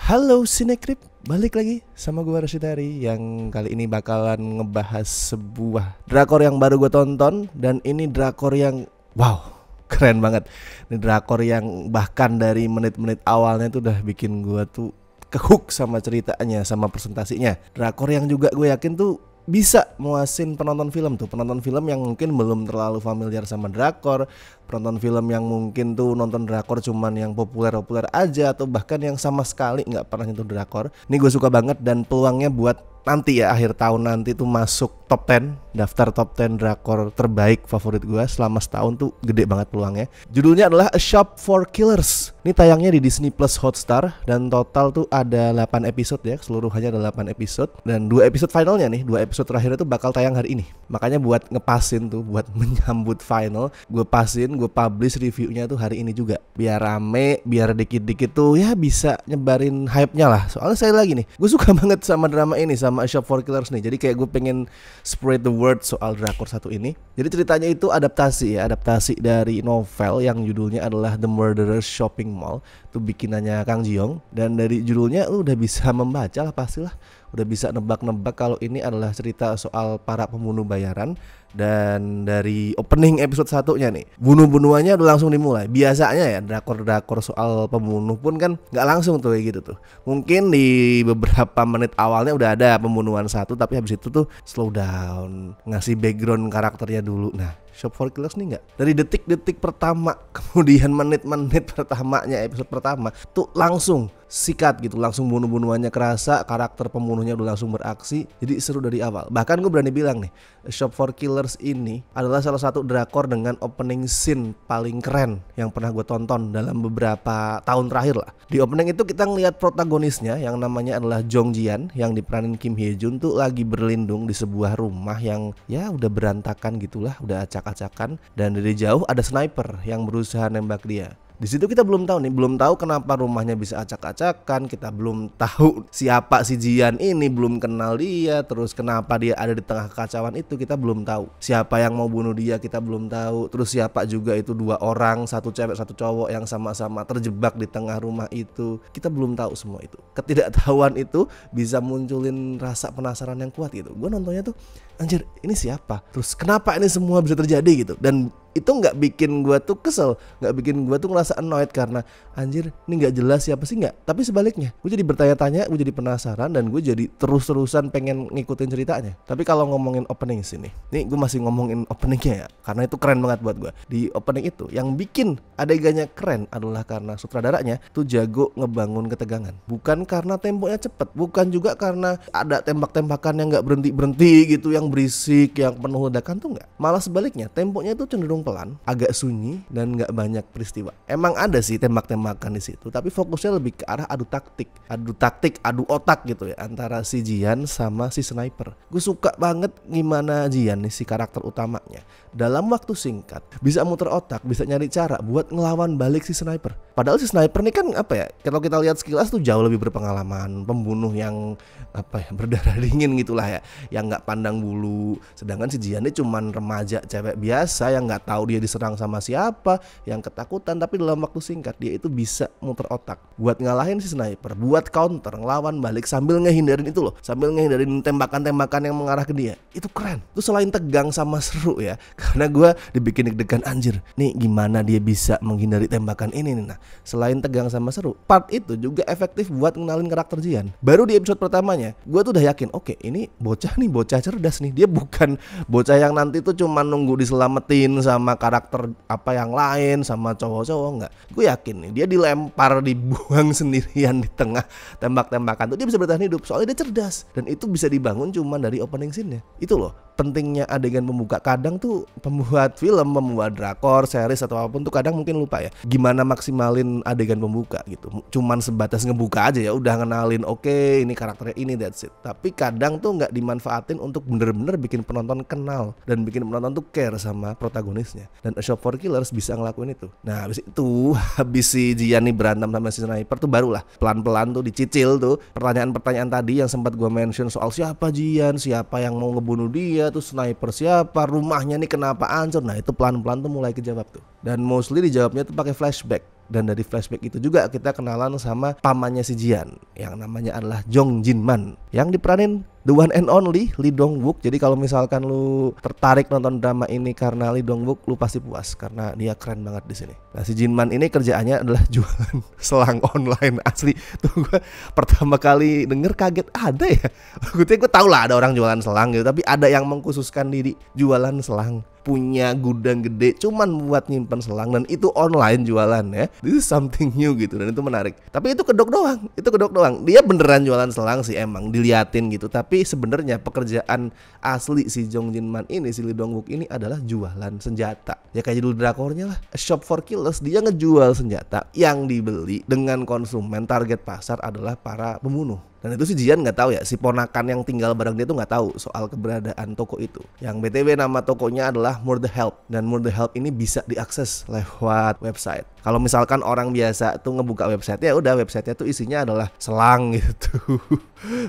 Halo Sinekrip, balik lagi sama gue Rasyitari yang kali ini bakalan ngebahas sebuah drakor yang baru gue tonton. Dan ini drakor yang wow, keren banget. Ini drakor yang bahkan dari menit-menit awalnya tuh udah bikin gue tuh kehook sama ceritanya, sama presentasinya. Drakor yang juga gue yakin tuh bisa muasin penonton film tuh, penonton film yang mungkin belum terlalu familiar sama drakor, penonton film yang mungkin tuh nonton drakor cuman yang populer-populer aja, atau bahkan yang sama sekali nggak pernah nyentuh drakor. Ini gue suka banget dan peluangnya buat nanti ya, akhir tahun nanti tuh masuk top 10, daftar top 10 drakor terbaik favorit gue selama setahun tuh gede banget peluangnya. Judulnya adalah A Shop for Killers. Ini tayangnya di Disney Plus Hotstar dan total tuh ada 8 episode ya, keseluruhannya ada 8 episode. Dan 2 episode finalnya nih, 2 episode terakhirnya tuh bakal tayang hari ini. Makanya buat ngepasin tuh, buat menyambut final, gue publish reviewnya tuh hari ini juga. Biar rame, biar dikit-dikit tuh ya bisa nyebarin hype-nya lah. Soalnya saya lagi nih, gue suka banget sama drama ini, sama A Shop for Killers nih. Jadi kayak gue pengen spread the word soal drakor satu ini. Jadi ceritanya itu adaptasi dari novel yang judulnya adalah The Murderer's Shopping Mall. Itu bikinannya Kang Ji-young. Dan dari judulnya lu udah bisa membaca lah pastilah. Udah bisa nebak-nebak kalau ini adalah cerita soal para pembunuh bayaran. Dan dari opening episode 1-nya nih, bunuh-bunuhannya udah langsung dimulai. Biasanya ya drakor-drakor soal pembunuh pun kan gak langsung tuh kayak gitu tuh. Mungkin di beberapa menit awalnya udah ada pembunuhan satu, tapi habis itu tuh slow down, ngasih background karakternya dulu. Nah, Shop for Killers nih enggak. Dari detik-detik pertama, kemudian menit-menit pertamanya episode pertama tuh langsung sikat gitu, langsung bunuh-bunuhannya kerasa, karakter pembunuhnya udah langsung beraksi. Jadi seru dari awal. Bahkan gue berani bilang nih, Shop for Killers ini adalah salah satu drakor dengan opening scene paling keren yang pernah gue tonton dalam beberapa tahun terakhir lah. Di opening itu kita ngelihat protagonisnya yang namanya adalah Jong Ji-yeon yang diperanin Kim Hye Jun tuh lagi berlindung di sebuah rumah yang ya udah berantakan gitulah, udah acak-acakan, dan dari jauh ada sniper yang berusaha nembak dia. Di situ kita belum tahu kenapa rumahnya bisa acak-acakan, kita belum tahu siapa si Jian ini, belum kenal dia, terus kenapa dia ada di tengah kekacauan itu kita belum tahu. Siapa yang mau bunuh dia kita belum tahu. Terus siapa juga itu dua orang, satu cewek satu cowok yang sama-sama terjebak di tengah rumah itu. Kita belum tahu semua itu. Ketidaktahuan itu bisa munculin rasa penasaran yang kuat gitu. Gue nontonnya tuh anjir, ini siapa? Terus kenapa ini semua bisa terjadi gitu? Dan itu nggak bikin gue tuh kesel, nggak bikin gue tuh ngerasa annoyed karena anjir ini nggak jelas siapa sih, nggak. Tapi sebaliknya, gue jadi bertanya-tanya, gue jadi penasaran, dan gue jadi terus-terusan pengen ngikutin ceritanya. Tapi kalau ngomongin opening sini, nih gue masih ngomongin openingnya ya, karena itu keren banget buat gue. Di opening itu yang bikin adegannya keren adalah karena sutradaranya tuh jago ngebangun ketegangan. Bukan karena temponya cepet, bukan juga karena ada tembak-tembakan yang nggak berhenti-berhenti gitu, yang berisik, yang penuh ledakan tuh nggak. Malah sebaliknya, temponya itu cenderung pelan, agak sunyi, dan nggak banyak peristiwa. Emang ada sih tembak-tembakan di situ, tapi fokusnya lebih ke arah adu taktik, adu otak gitu ya, antara si Jian sama si sniper. Gue suka banget gimana Jian nih, si karakter utamanya, dalam waktu singkat bisa muter otak, bisa nyari cara buat ngelawan balik si sniper. Padahal si sniper nih kan apa ya, kalau kita lihat sekilas tuh jauh lebih berpengalaman, pembunuh yang apa ya, berdarah dingin gitulah ya, yang nggak pandang bulu. Sedangkan si Jian ini cuman remaja cewek biasa yang nggak tahu dia diserang sama siapa, yang ketakutan, tapi dalam waktu singkat dia itu bisa muter otak buat ngalahin si sniper, buat counter, ngelawan balik sambil ngehindarin itu loh, sambil ngehindarin tembakan-tembakan yang mengarah ke dia. Itu keren. Itu selain tegang sama seru ya, karena gue dibikin deg-degan, anjir nih gimana dia bisa menghindari tembakan ini nih. Nah, selain tegang sama seru, part itu juga efektif buat ngenalin karakter Jian. Baru di episode pertamanya gue tuh udah yakin, oke, ini bocah cerdas nih. Dia bukan bocah yang nanti tuh cuma nunggu diselamatin sama karakter apa yang lain, sama cowok-cowok, enggak. Gue yakin nih dia dilempar, dibuang sendirian di tengah tembak-tembakan tuh dia bisa bertahan hidup, soalnya dia cerdas. Dan itu bisa dibangun cuma dari opening scene-nya. Itu loh pentingnya adegan pembuka. Kadang tuh pembuat film, pembuat drakor, series atau apapun tuh kadang mungkin lupa ya gimana maksimalin adegan pembuka gitu. Cuman sebatas ngebuka aja ya, udah ngenalin oke, ini karakternya ini, that's it. Tapi kadang tuh nggak dimanfaatin untuk bener-bener bikin penonton kenal dan bikin penonton tuh care sama protagonisnya. Dan A Shop for Killers bisa ngelakuin itu. Nah habis si Jian nih berantem sama si sniper tuh barulah pelan-pelan tuh dicicil tuh pertanyaan-pertanyaan tadi yang sempat gue mention soal siapa Jian, siapa yang mau ngebunuh dia, tuh sniper siapa, rumahnya nih kenapa hancur. Nah itu pelan-pelan tuh mulai kejawab tuh. Dan mostly dijawabnya tuh pakai flashback. Dan dari flashback itu juga kita kenalan sama pamannya si Jian yang namanya adalah Jong Jinman, yang diperanin the one and only Lee Dong Wook. Jadi kalau misalkan lu tertarik nonton drama ini karena Lee Dong Wook, lu pasti puas karena dia keren banget di sini. Nah, si Jinman ini kerjaannya adalah jualan selang online asli. Tuh gue pertama kali denger kaget, ada ya. Gue tau lah ada orang jualan selang gitu, tapi ada yang mengkhususkan diri jualan selang, punya gudang gede cuman buat nyimpen selang, dan itu online jualan ya. This is something new gitu, dan itu menarik. Tapi itu kedok doang. Dia beneran jualan selang sih, emang diliatin gitu. Tapi sebenarnya pekerjaan asli si Jong Jinman ini, si Lee Dong Wook ini adalah jualan senjata. Ya kayak judul drakornya lah, A Shop for Killers. Dia ngejual senjata yang dibeli dengan konsumen, target pasar adalah para pembunuh. Dan itu si Jian nggak tahu ya, si ponakan yang tinggal bareng dia tuh nggak tahu soal keberadaan toko itu. Yang BTW nama tokonya adalah Murder Help, dan Murder Help ini bisa diakses lewat website. Kalau misalkan orang biasa tuh ngebuka website, ya udah websitenya tuh isinya adalah selang gitu,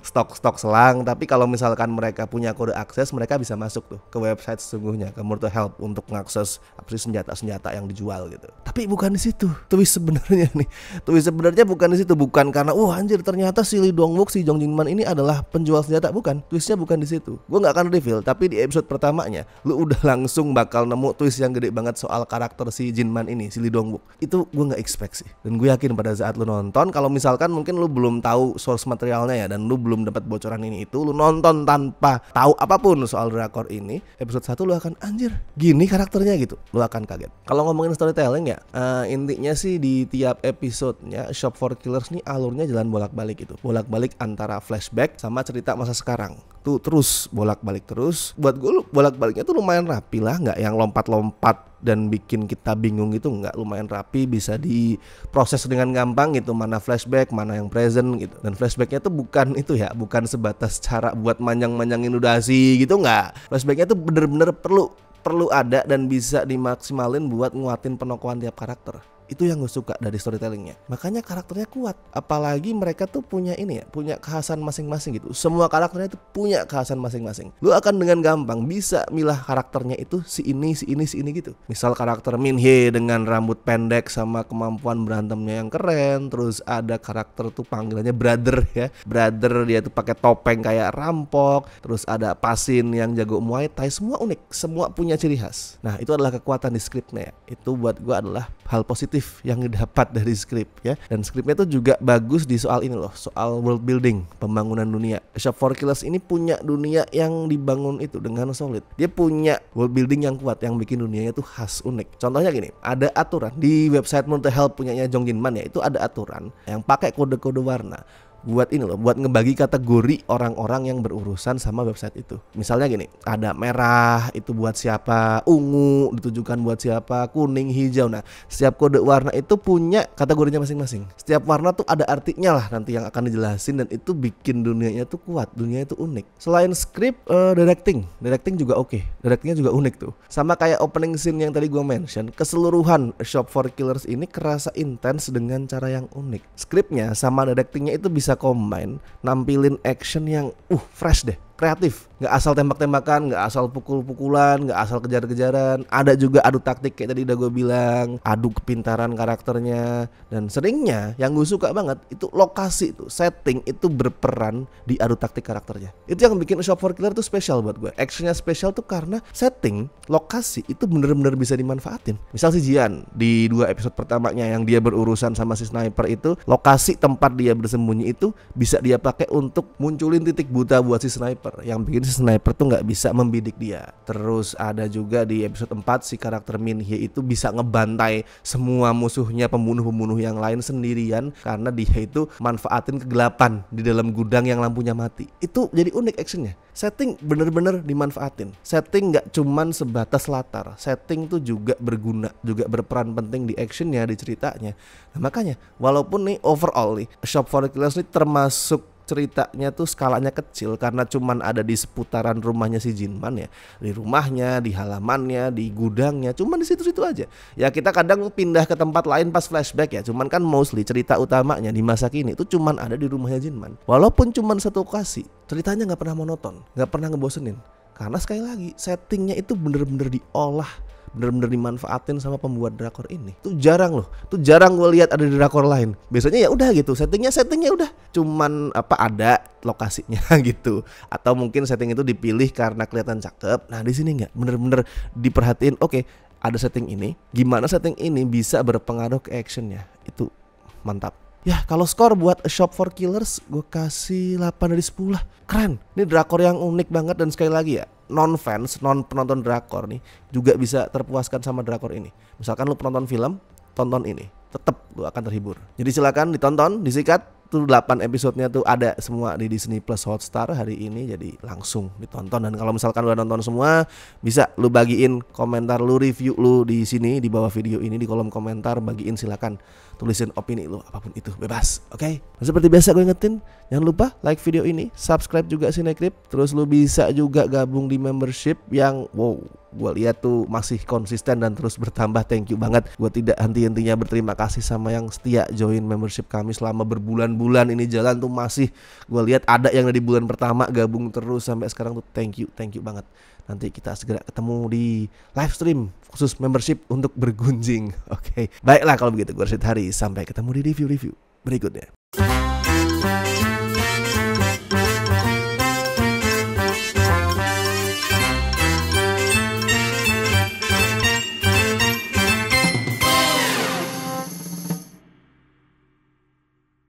stok selang. Tapi kalau misalkan mereka punya kode akses, mereka bisa masuk tuh ke website sesungguhnya, ke Murder Help, untuk mengakses apa sih senjata-senjata yang dijual gitu. Tapi bukan di situ twist sebenarnya nih. Twist sebenarnya bukan di situ, bukan karena anjir ternyata si Lee Dong Wook, si Jong Jinman ini adalah penjual senjata, bukan. Twistnya bukan di situ. Gue nggak akan reveal, tapi di episode pertamanya lu udah langsung bakal nemu twist yang gede banget soal karakter si Jinman ini, si Lee Dong Wook. Itu gue nggak expect sih, dan gue yakin pada saat lu nonton, kalau misalkan mungkin lu belum tahu source materialnya ya, dan lu belum dapat bocoran ini itu, lu nonton tanpa tahu apapun soal drakor ini, episode 1 lu akan anjir gini karakternya gitu, lu akan kaget. Kalau ngomongin storytelling ya, intinya sih di tiap episodenya Shop for Killers nih alurnya jalan bolak-balik gitu, bolak-balik antara flashback sama cerita masa sekarang tuh, terus bolak-balik terus. Buat gue bolak-baliknya tuh lumayan rapi lah, nggak yang lompat-lompat dan bikin kita bingung gitu, nggak, lumayan rapi, bisa diproses dengan gampang gitu, mana flashback mana yang present gitu. Dan flashbacknya tuh bukan itu ya, bukan sebatas cara buat manjang-manjangin durasi gitu, nggak. Flashbacknya tuh bener-bener perlu ada dan bisa dimaksimalin buat nguatin penokohan tiap karakter. Itu yang gue suka dari storytellingnya. Makanya karakternya kuat. Apalagi mereka tuh punya ini ya, punya kekhasan masing-masing gitu. Semua karakternya tuh punya kekhasan masing-masing. Lu akan dengan gampang bisa milah karakternya itu si ini gitu. Misal karakter Min Hye dengan rambut pendek sama kemampuan berantemnya yang keren. Terus ada karakter tuh panggilannya Brother ya. Brother, dia tuh pakai topeng kayak rampok. Terus ada Pasin yang jago Muay Thai. Semua unik, semua punya ciri khas. Nah, itu adalah kekuatan di skripnya ya. Itu buat gue adalah hal positif yang didapat dari skrip ya. Dan skripnya tuh juga bagus di soal ini loh, soal world building, pembangunan dunia. Shop for Killers ini punya dunia yang dibangun itu dengan solid. Dia punya world building yang kuat, yang bikin dunianya tuh khas, unik. Contohnya gini, ada aturan di website Murder Help punyanya Jong Jinman ya, itu ada aturan yang pakai kode-kode warna buat ini loh, buat ngebagi kategori orang-orang yang berurusan sama website itu. Misalnya gini, ada merah itu buat siapa, ungu ditujukan buat siapa, kuning, hijau. Nah, setiap kode warna itu punya kategorinya masing-masing. Setiap warna tuh ada artinya lah nanti yang akan dijelasin, dan itu bikin dunianya tuh kuat, dunianya tuh unik. Selain skrip, directing juga oke. Directingnya juga unik tuh. Sama kayak opening scene yang tadi gue mention, keseluruhan Shop for Killers ini kerasa intens dengan cara yang unik. Skripnya sama directingnya itu bisa combine, nampilin action yang fresh deh, kreatif. Nggak asal tembak-tembakan, nggak asal pukul-pukulan, nggak asal kejar-kejaran. Ada juga adu taktik kayak tadi udah gue bilang, adu kepintaran karakternya. Dan seringnya yang gue suka banget itu lokasi tuh, setting itu berperan di adu taktik karakternya. Itu yang bikin Shop for Killer tuh spesial buat gue. Actionnya spesial tuh karena setting, lokasi itu bener-bener bisa dimanfaatin. Misal si Jian di 2 episode pertamanya yang dia berurusan sama si sniper itu, lokasi tempat dia bersembunyi itu bisa dia pakai untuk munculin titik buta buat si sniper, yang bikin si sniper tuh nggak bisa membidik dia. Terus ada juga di episode 4 si karakter Min Hye itu bisa ngebantai semua musuhnya, pembunuh-pembunuh yang lain sendirian, karena dia itu manfaatin kegelapan di dalam gudang yang lampunya mati. Itu jadi unik actionnya. Setting bener-bener dimanfaatin. Setting nggak cuman sebatas latar, setting tuh juga berguna, juga berperan penting di actionnya, di ceritanya. Nah, makanya walaupun nih overall nih Shop for Killers nih termasuk ceritanya tuh skalanya kecil karena cuman ada di seputaran rumahnya si Jinman ya, di rumahnya, di halamannya, di gudangnya, cuman di situ-situ aja. Ya kita kadang pindah ke tempat lain pas flashback ya, cuman kan mostly cerita utamanya di masa kini itu cuman ada di rumahnya Jinman. Walaupun cuman satu lokasi, ceritanya nggak pernah monoton, nggak pernah ngebosenin. Karena sekali lagi settingnya itu bener-bener diolah bener-bener dimanfaatin sama pembuat drakor ini. Tuh jarang loh, tuh jarang gue lihat ada di drakor lain. Biasanya ya udah gitu, settingnya udah cuman ada lokasinya gitu, atau mungkin setting itu dipilih karena kelihatan cakep. Nah di sini nggak, bener-bener diperhatiin. Oke, ada setting ini, gimana setting ini bisa berpengaruh ke actionnya, itu mantap. Ya kalau skor buat A Shop for Killers gue kasih 8 dari 10 lah. Keren. Ini drakor yang unik banget, dan sekali lagi ya, non penonton drakor nih juga bisa terpuaskan sama drakor ini. Misalkan lu penonton film, tonton ini, tetap lu akan terhibur. Jadi silakan ditonton, disikat. Tuh 8 episodenya tuh ada semua di Disney Plus Hotstar hari ini, jadi langsung ditonton. Dan kalau misalkan lu udah nonton semua, bisa lu bagiin komentar lu, review lu di sini di bawah video ini di kolom komentar, bagiin, silakan tulisin opini lu apapun itu, bebas. Oke? Nah, seperti biasa gue ingetin, jangan lupa like video ini, subscribe juga Cinecrip, terus lu bisa juga gabung di membership yang gue lihat tuh masih konsisten dan terus bertambah. Thank you banget. Gue tidak henti-hentinya berterima kasih sama yang setia join membership kami selama berbulan-bulan ini jalan tuh. Masih gue lihat ada yang dari bulan pertama gabung terus sampai sekarang tuh. Thank you banget. Nanti kita segera ketemu di live stream khusus membership untuk bergunjing. Oke. Baiklah kalau begitu, gue Rashid Hari. Sampai ketemu di review-review berikutnya.